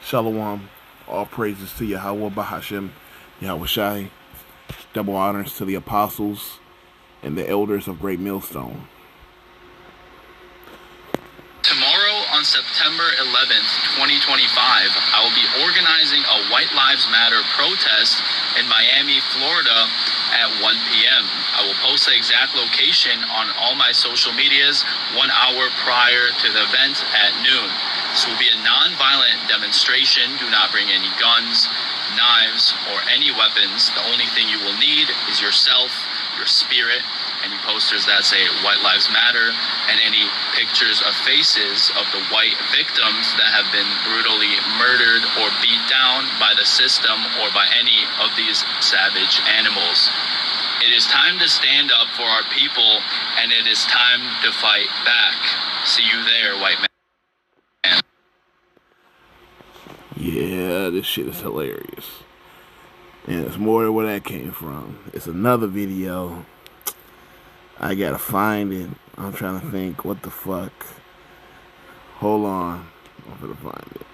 Shalom. All praises to Yahweh Bahashem, Yahweh Shai. Double honors to the apostles and the elders of Great Millstone. Tomorrow on September 11th, 2025, I will be organizing a White Lives Matter protest in Miami, Florida at 1 p.m. I will post the exact location on all my social medias 1 hour prior to the event at noon. This will be a non-violent demonstration. Do not bring any guns, knives, or any weapons. The only thing you will need is yourself, your spirit, any posters that say White Lives Matter, and any pictures of faces of the white victims that have been brutally murdered or beat down by the system or by any of these savage animals. It is time to stand up for our people, and it is time to fight back. See you there, white man. Yeah, this shit is hilarious. And it's more than where that came from. It's another video. I gotta find it. I'm trying to think what the fuck. Hold on. I'm gonna find it.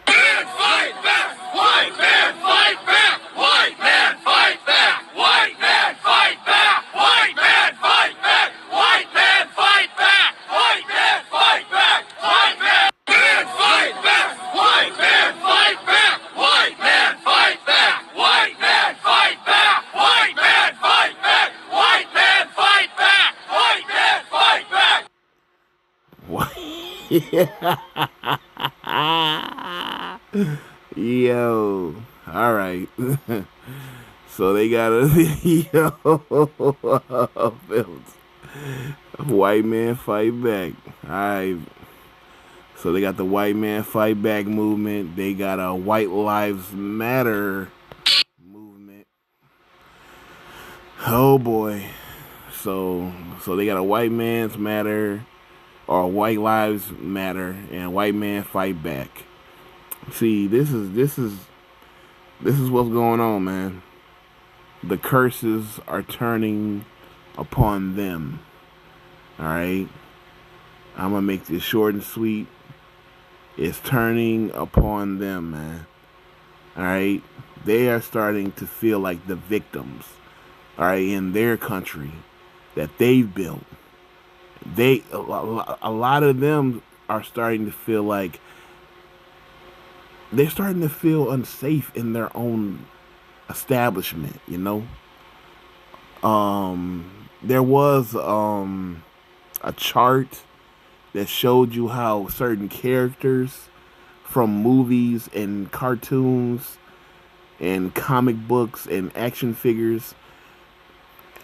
Man, fight back! White man, fight back! White man, fight back! White man, fight back! White man, fight back! White man, fight back! White man, fight back! White man, fight back! White man, fight back! White man, fight back! White man, fight back! White man, fight back! White man, fight back! White man, fight back! Yo, all right. So they got a video filmed. White man fight back. All right. So they got the white man fight back movement. They got a White Lives Matter movement. Oh boy. So they got a white man's matter, or White Lives Matter, and white man fight back. See, this is what's going on, man. The curses are turning upon them. All right, I'm gonna make this short and sweet. It's turning upon them, man. All right, they are starting to feel like the victims. All right, in their country that they've built. A lot of them are starting to feel like they're starting to feel unsafe in their own establishment, you know. There was a chart that showed you how certain characters from movies and cartoons and comic books and action figures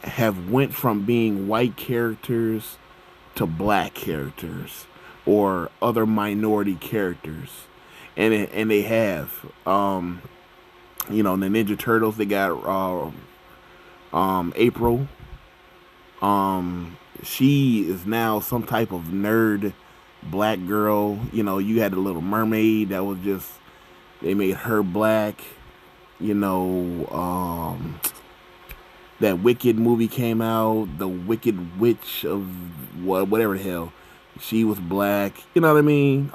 have went from being white characters to black characters or other minority characters, and they have, you know, the Ninja Turtles. They got April. She is now some type of nerd black girl. You know, you had the Little Mermaid that was just, they made her black. You know, that Wicked movie came out, the Wicked Witch of whatever the hell. She was black. You know what I mean?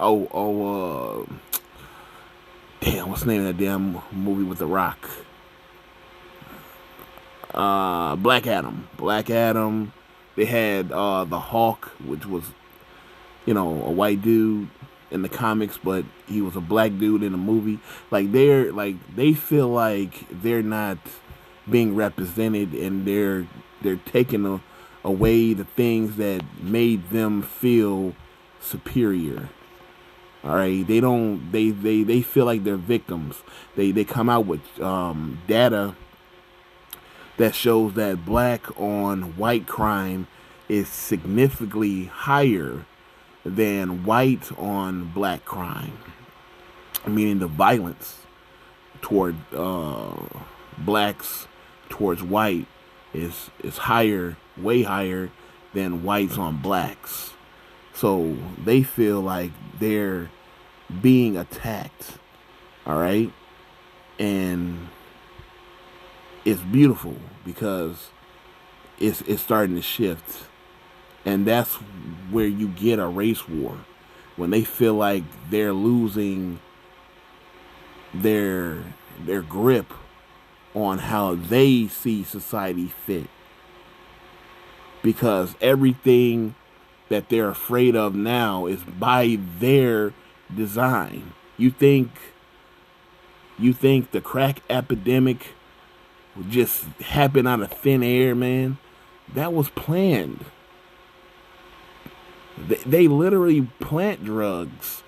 Damn, what's the name of that damn movie with The Rock? Black Adam. Black Adam. They had the Hulk, which was, you know, a white dude in the comics, but he was a black dude in the movie. Like they feel like they're not being represented, and they're taking away the things that made them feel superior. All right, they feel like they're victims. They come out with data that shows that black on white crime is significantly higher than white on black crime, meaning the violence toward blacks towards white is higher, way higher than whites on blacks. So they feel like they're being attacked. All right, and it's beautiful because it's starting to shift, and that's where you get a race war. when they feel like they're losing their grip on how they see society fit. Because everything that they're afraid of now is by their design. You think the crack epidemic would just happen out of thin air, man? That was planned. They literally plant drugs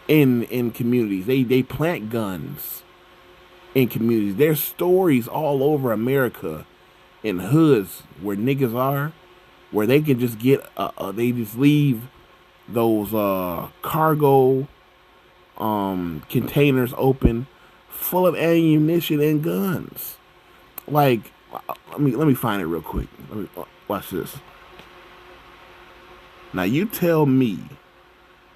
in communities. They plant guns in communities. There's stories all over America in hoods where niggas are, where they can just get they just leave those cargo containers open, full of ammunition and guns. Like, let me find it real quick. Watch this. Now you tell me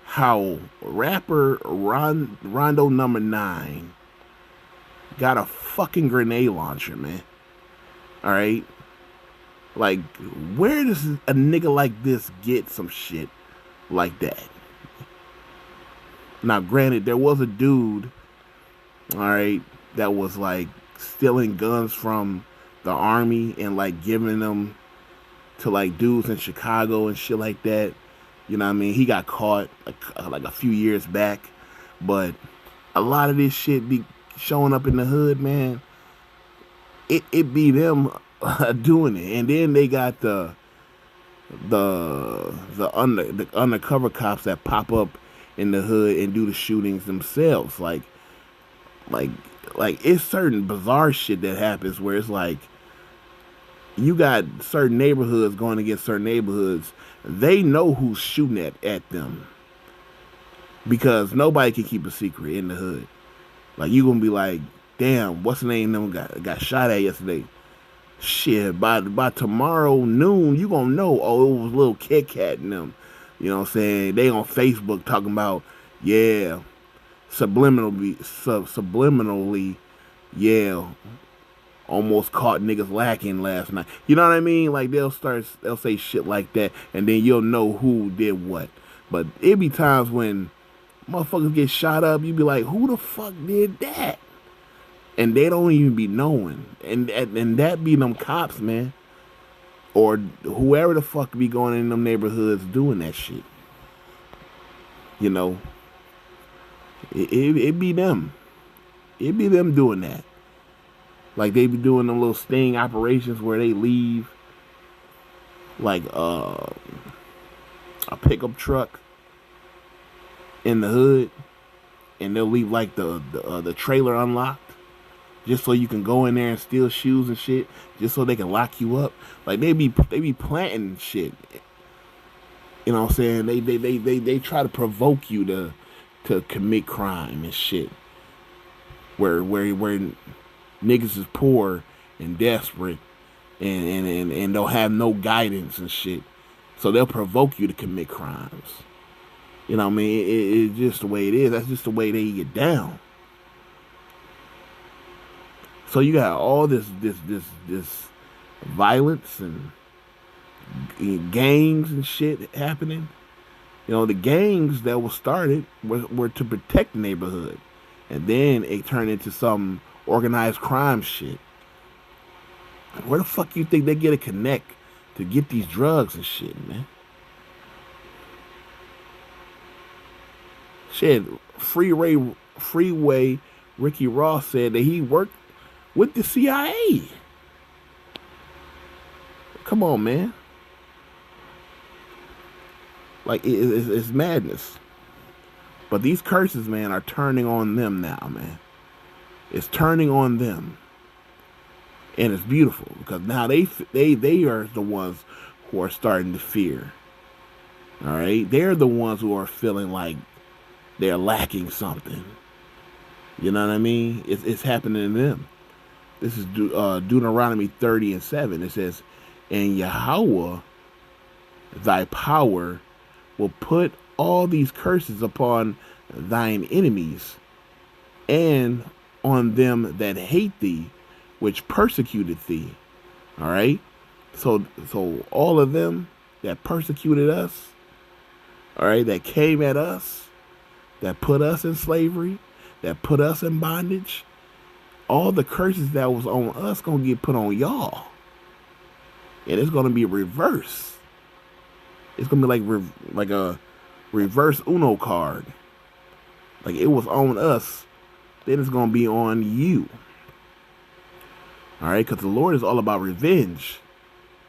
how rapper Rondo number 9 got a fucking grenade launcher, man. All right, like, where does a nigga like this get some shit like that? Now, granted, there was a dude, all right, that was like stealing guns from the army and like giving them to like dudes in Chicago and shit like that. You know what I mean? He got caught like a few years back, but a lot of this shit be showing up in the hood, man. It be them doing it, and then they got the undercover cops that pop up in the hood and do the shootings themselves. Like it's certain bizarre shit that happens where it's like you got certain neighborhoods going against certain neighborhoods. They know who's shooting at them because nobody can keep a secret in the hood. Like, you gonna be like, damn, what's the name of them got shot at yesterday? Shit, by tomorrow noon, you gonna know, oh, it was little Kit Kat and them. You know what I'm saying? They on Facebook talking about, yeah, subliminally, yeah, almost caught niggas lacking last night. You know what I mean? Like, they'll say shit like that, and then you'll know who did what. But it be times when motherfuckers get shot up, you be like, who the fuck did that? And they don't even be knowing. And that be them cops, man. Or whoever the fuck be going in them neighborhoods doing that shit. You know? It be them. It be them doing that. Like, they be doing them little sting operations where they leave like a pickup truck in the hood, and they'll leave like the trailer unlocked just so you can go in there and steal shoes and shit, just so they can lock you up. Like, they be planting shit. You know what I'm saying? They try to provoke you to commit crime and shit. Where niggas is poor and desperate and don't have no guidance and shit. So they'll provoke you to commit crimes. You know what I mean? It's just the way it is. That's just the way they get down. So you got all this violence and gangs and shit happening. You know, the gangs that were started were to protect the neighborhood. And then it turned into some organized crime shit. Where the fuck you think they get a connect to get these drugs and shit, man? Shit, Freeway Ricky Ross said that he worked with the CIA. Come on, man. Like, it's madness. But these curses, man, are turning on them now, man. It's turning on them. And it's beautiful because now they are the ones who are starting to fear. All right? They're the ones who are feeling like they're lacking something. You know what I mean? It's happening to them. This is Deuteronomy 30:7. It says, and Yahweh, thy power, will put all these curses upon thine enemies and on them that hate thee, which persecuted thee. All right? So all of them that persecuted us, all right, that came at us, that put us in slavery, that put us in bondage, all the curses that was on us going to get put on y'all. And it's going to be reverse. It's going to be like a reverse Uno card. Like it was on us, then it's going to be on you. All right, because the Lord is all about revenge.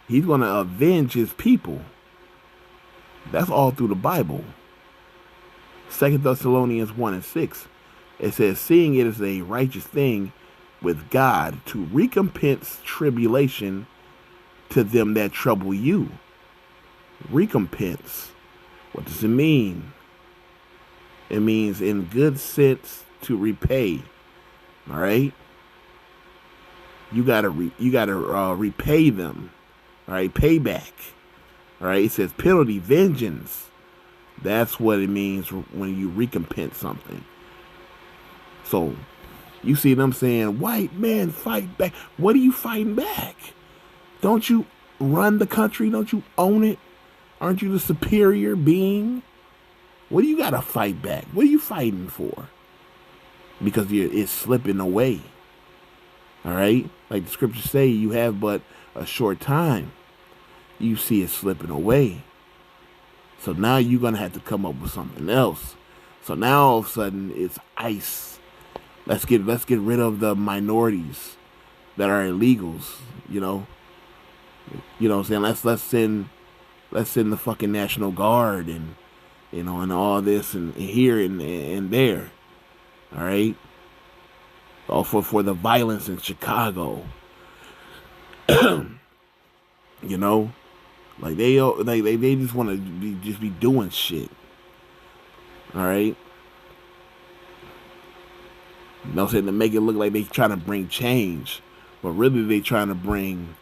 He's going to avenge his people. That's all through the Bible. 2 Thessalonians 1:6. It says, seeing it is a righteous thing with God to recompense tribulation to them that trouble you. Recompense. What does it mean? It means in good sense to repay. All right? You gotta repay them. All right? Payback. All right? It says penalty, vengeance. That's what it means when you recompense something. So, you see them saying, white man, fight back. What are you fighting back? Don't you run the country? Don't you own it? Aren't you the superior being? What do you got to fight back? What are you fighting for? Because it's slipping away. All right? Like the scriptures say, you have but a short time. You see it slipping away. So now you're going to have to come up with something else. So now all of a sudden it's ICE. Let's get rid of the minorities that are illegals, you know. You know what I'm saying? Let's send the fucking National Guard and, you know, and all this and here and there. All right? All for the violence in Chicago. You know? Like they just want to be doing shit. All right? You know what I'm saying? To make it look like they trying to bring change. But really they trying to bring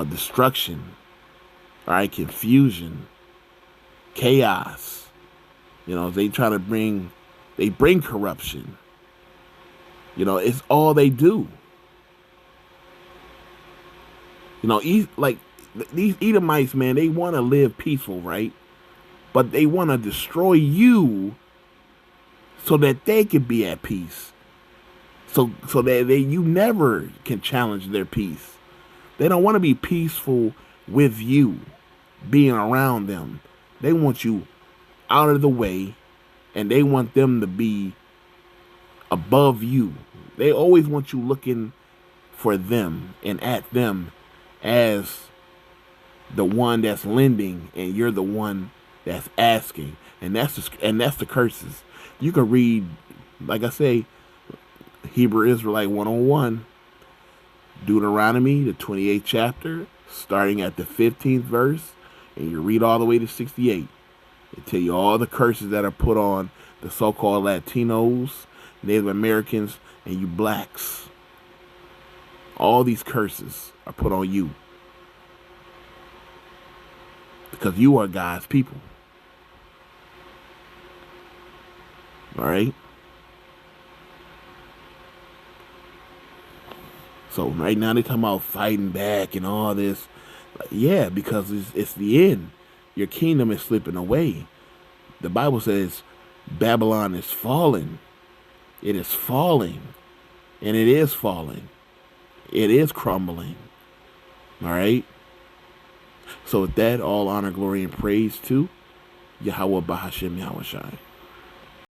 destruction. All right? Confusion. Chaos. You know, they bring corruption. You know, it's all they do. You know, like these Edomites, man, they want to live peaceful, right? But they want to destroy you so that they can be at peace. So that you never can challenge their peace. They don't want to be peaceful with you, being around them. They want you out of the way, and they want them to be above you. They always want you looking for them and at them as the one that's lending, and you're the one that's asking. And that's the curses. You can read, like I say, Hebrew Israelite 101, Deuteronomy, the 28th chapter, starting at the 15th verse, and you read all the way to 68. It tell you all the curses that are put on the so-called Latinos, Native Americans, and you blacks. All these curses are put on you. Because you are God's people. All right? So right now they're talking about fighting back and all this. Yeah, because it's the end. Your kingdom is slipping away. The Bible says Babylon is falling. It is falling. And it is falling. It is crumbling. All right? So with that, all honor, glory, and praise to Yahweh Bahashem Yahushai.